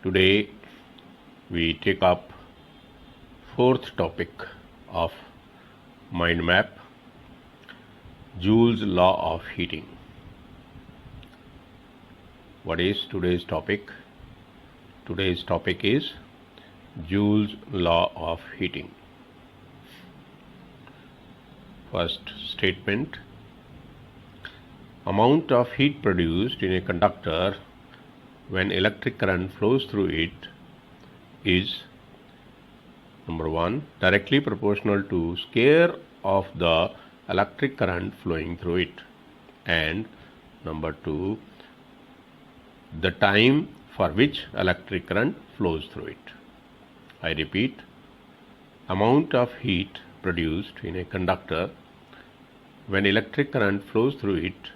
Today we take up fourth topic of mind map, Joule's law of heating. What is today's topic? Today's topic is Joule's law of heating. First statement: amount of heat produced in a conductor when electric current flows through it is, number 1, directly proportional to square of the electric current flowing through it, and number 2, the time for which electric current flows through it. I repeat, amount of heat produced in a conductor when electric current flows through it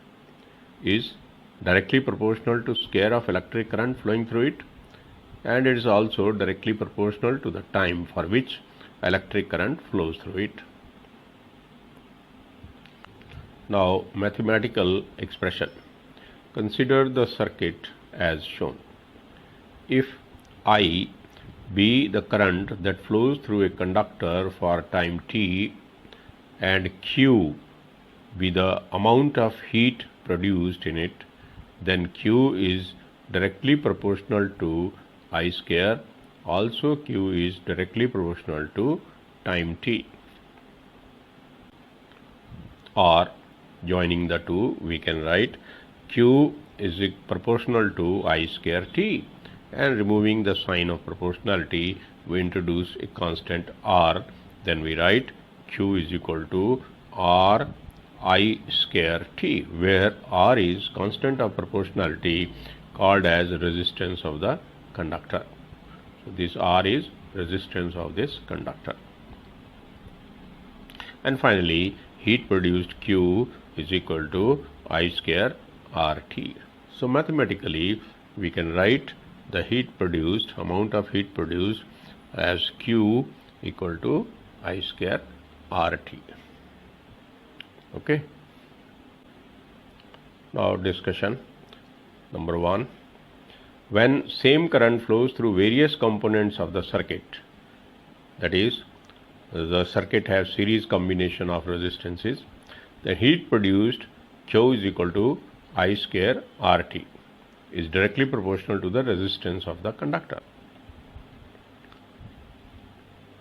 is directly proportional to square of electric current flowing through it, and it is also directly proportional to the time for which electric current flows through it. Now, mathematical expression. Consider the circuit as shown. If I be the current that flows through a conductor for time t and Q be the amount of heat produced in it, then Q is directly proportional to I square. Also, Q is directly proportional to time t. Or, joining the two, we can write Q is proportional to I square t, and removing the sign of proportionality, we introduce a constant R. Then we write Q is equal to R I square t, where R is constant of proportionality called as resistance of the conductor. So this R is resistance of this conductor. And finally, heat produced Q is equal to I square RT. So mathematically, we can write the heat produced, amount of heat produced, as Q equal to I square RT. Okay. Now discussion. Number 1. When same current flows through various components of the circuit, that is, the circuit has series combination of resistances, the heat produced Q is equal to I square RT is directly proportional to the resistance of the conductor.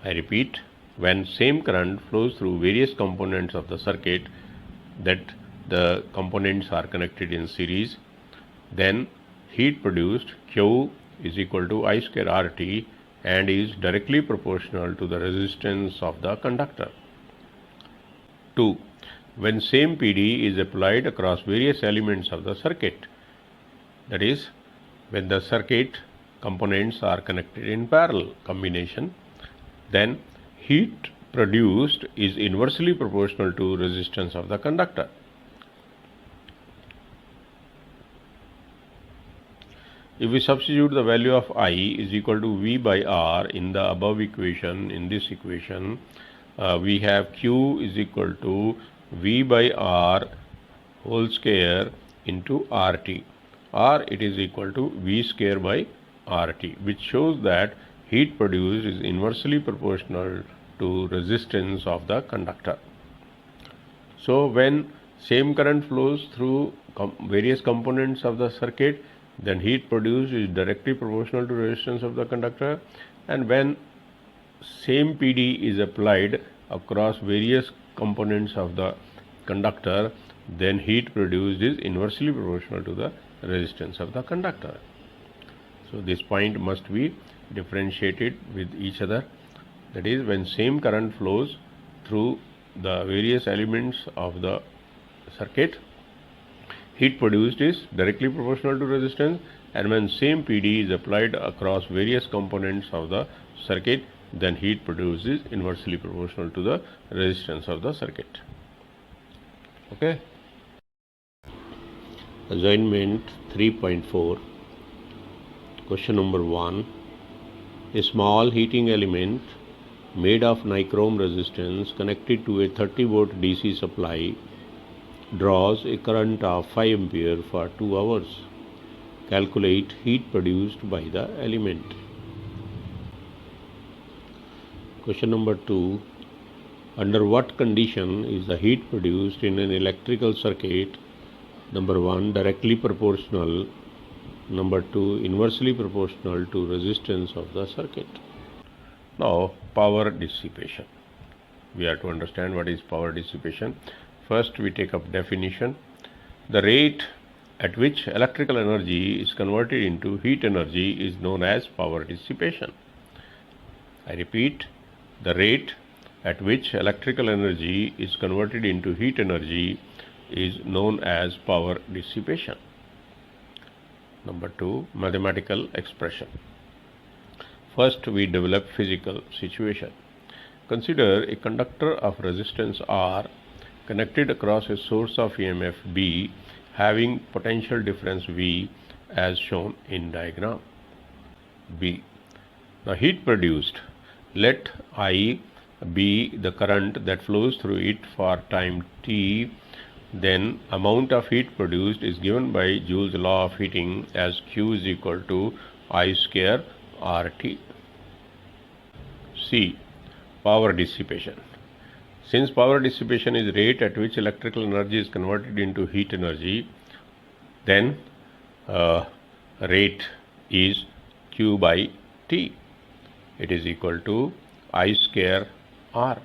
I repeat, when same current flows through various components of the circuit, that the components are connected in series, then heat produced Q is equal to I square RT and is directly proportional to the resistance of the conductor. 2. When same PD is applied across various elements of the circuit, that is, when the circuit components are connected in parallel combination, then heat produced is inversely proportional to resistance of the conductor. If we substitute the value of I is equal to V by R in the above equation, in this equation, we have Q is equal to V by R whole square into RT, or it is equal to V square by RT, which shows that heat produced is inversely proportional to resistance of the conductor. So when same current flows through various components of the circuit, then heat produced is directly proportional to resistance of the conductor, and when same PD is applied across various components of the conductor, then heat produced is inversely proportional to the resistance of the conductor. So this point must be differentiated with each other. That is, when same current flows through the various elements of the circuit, heat produced is directly proportional to resistance, and when same PD is applied across various components of the circuit, then heat produced is inversely proportional to the resistance of the circuit. Okay. Assignment 3.4. Question number 1. A small heating element made of nichrome resistance connected to a 30 volt DC supply draws a current of 5 ampere for 2 hours. Calculate heat produced by the element. Question number 2. Under what condition is the heat produced in an electrical circuit? Number 1, directly proportional. Number 2, inversely proportional to resistance of the circuit. Now, power dissipation. We have to understand what is power dissipation. First, we take up definition. The rate at which electrical energy is converted into heat energy is known as power dissipation. I repeat, the rate at which electrical energy is converted into heat energy is known as power dissipation. Number 2, mathematical expression. First, we develop physical situation. Consider a conductor of resistance R connected across a source of EMF B having potential difference V as shown in diagram B. Now, heat produced. Let I be the current that flows through it for time t. Then amount of heat produced is given by Joule's law of heating as Q is equal to I square RT. C. Power dissipation. Since power dissipation is rate at which electrical energy is converted into heat energy, then rate is Q by T. It is equal to I square R,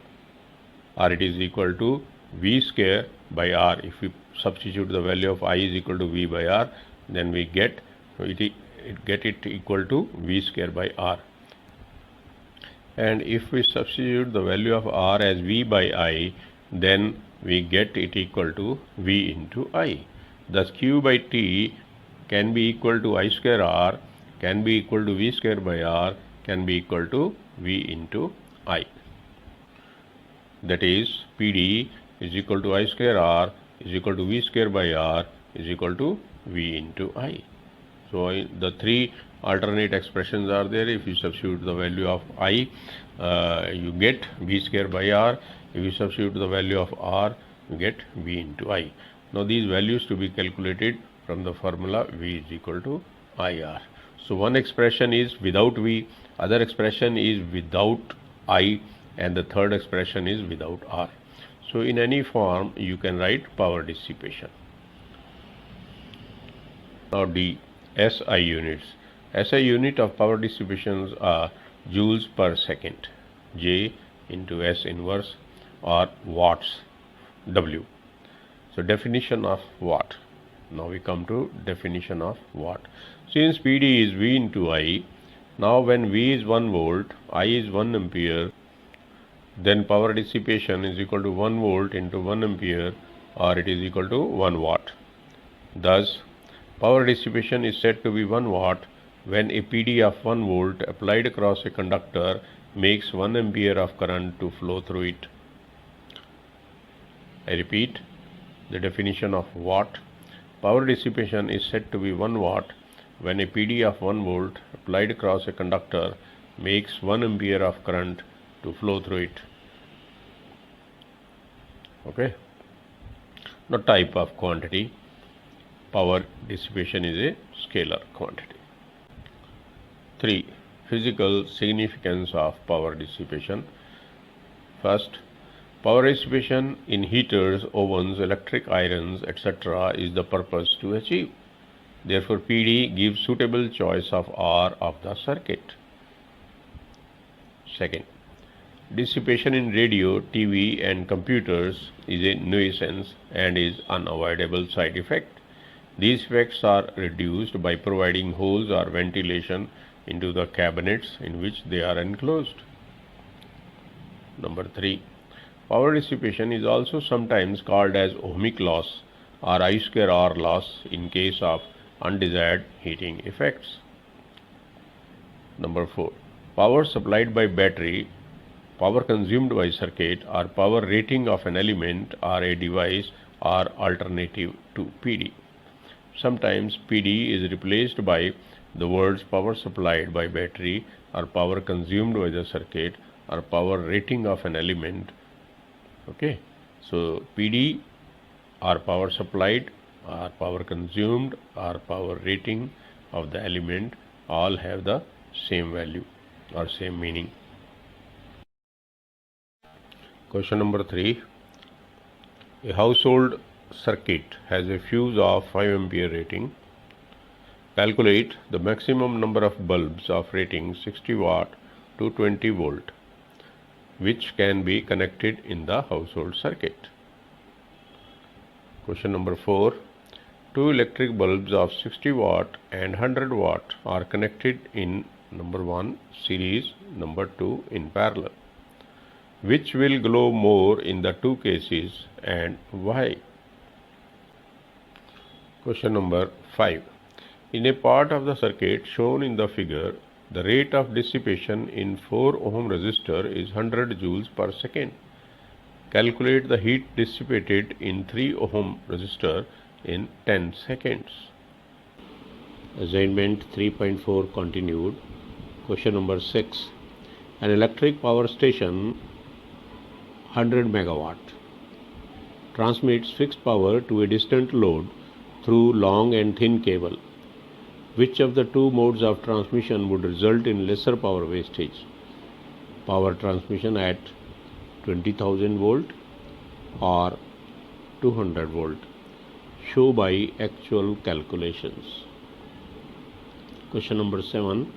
or it is equal to V square by R. If we substitute the value of I is equal to V by R, then we get it equal to V square by R. And if we substitute the value of R as V by I, then we get it equal to V into I. Thus, Q by T can be equal to I square R, can be equal to V square by R, can be equal to V into I. That is, PD is equal to I square R is equal to V square by R is equal to V into I. So, the three alternate expressions are there. If you substitute the value of I, you get V square by R. If you substitute the value of R, you get V into I. Now, these values to be calculated from the formula V is equal to IR. So, one expression is without V, other expression is without I, and the third expression is without R. So, in any form, you can write power dissipation. Now, D. SI units. SI unit of power dissipations are joules per second, J into S inverse, or watts, W. So, definition of watt. Now, we come to definition of watt. Since PD is V into I, now when V is 1 volt, I is 1 ampere, then power dissipation is equal to 1 volt into 1 ampere, or it is equal to 1 watt. Thus, power dissipation is said to be 1 watt when a PD of 1 volt applied across a conductor makes 1 ampere of current to flow through it. I repeat the definition of watt. Power dissipation is said to be 1 watt when a PD of 1 volt applied across a conductor makes 1 ampere of current to flow through it. Okay. Now, type of quantity. Power dissipation is a scalar quantity. 3. Physical significance of power dissipation. First, power dissipation in heaters, ovens, electric irons, etc. is the purpose to achieve. Therefore, PD gives suitable choice of R of the circuit. Second, dissipation in radio, TV and computers is a nuisance and is unavoidable side effect. These effects are reduced by providing holes or ventilation into the cabinets in which they are enclosed. Number 3. Power dissipation is also sometimes called as ohmic loss or I square R loss in case of undesired heating effects. Number 4. Power supplied by battery, power consumed by circuit, or power rating of an element or a device are alternative to PD. Sometimes PD is replaced by the words power supplied by battery or power consumed by the circuit or power rating of an element. Okay, so PD or power supplied or power consumed or power rating of the element all have the same value or same meaning. Question number 3. A household circuit has a fuse of 5 ampere rating. Calculate the maximum number of bulbs of rating 60 watt to 20 volt which can be connected in the household circuit. Question number 4. Two electric bulbs of 60 watt and 100 watt are connected in number 1 series, number 2 in parallel. Which will glow more in the two cases and why? Question number 5. In a part of the circuit shown in the figure, the rate of dissipation in 4 ohm resistor is 100 joules per second. Calculate the heat dissipated in 3 ohm resistor in 10 seconds. Assignment 3.4 continued. Question number 6. An electric power station 100 megawatt transmits fixed power to a distant load through long and thin cable. Which of the two modes of transmission would result in lesser power wastage? Power transmission at 20,000 volt or 200 volt? Show by actual calculations. Question number 7.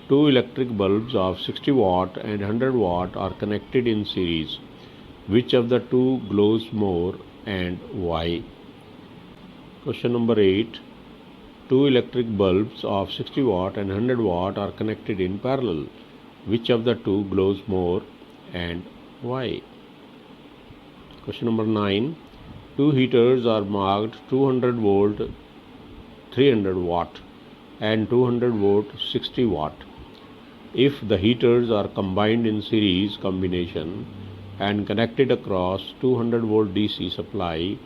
Two electric bulbs of 60 watt and 100 watt are connected in series. Which of the two glows more and why? Question number 8. Two electric bulbs of 60 watt and 100 watt are connected in parallel. Which of the two glows more and why? Question number 9. Two heaters are marked 200 volt 300 watt and 200 volt 60 watt. If the heaters are combined in series combination and connected across 200 volt DC supply,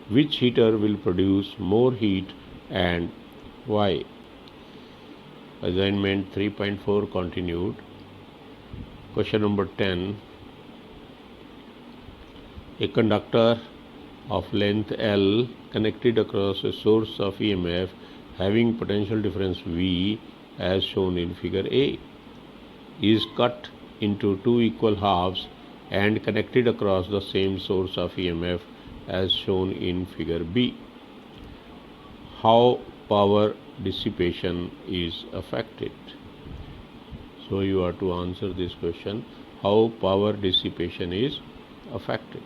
which heater will produce more heat and why? Assignment 3.4 continued. Question number 10. A conductor of length L connected across a source of EMF having potential difference V as shown in figure A is cut into two equal halves and connected across the same source of EMF as shown in figure B. How power dissipation is affected? So you are to answer this question, how power dissipation is affected.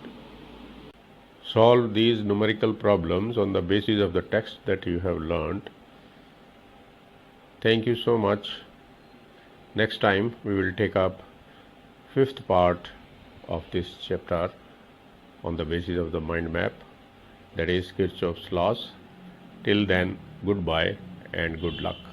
Solve these numerical problems on the basis of the text that you have learnt. Thank you so much. Next time we will take up 5th part of this chapter on the basis of the mind map, that is Kirchhoff's laws. Till then, goodbye and good luck.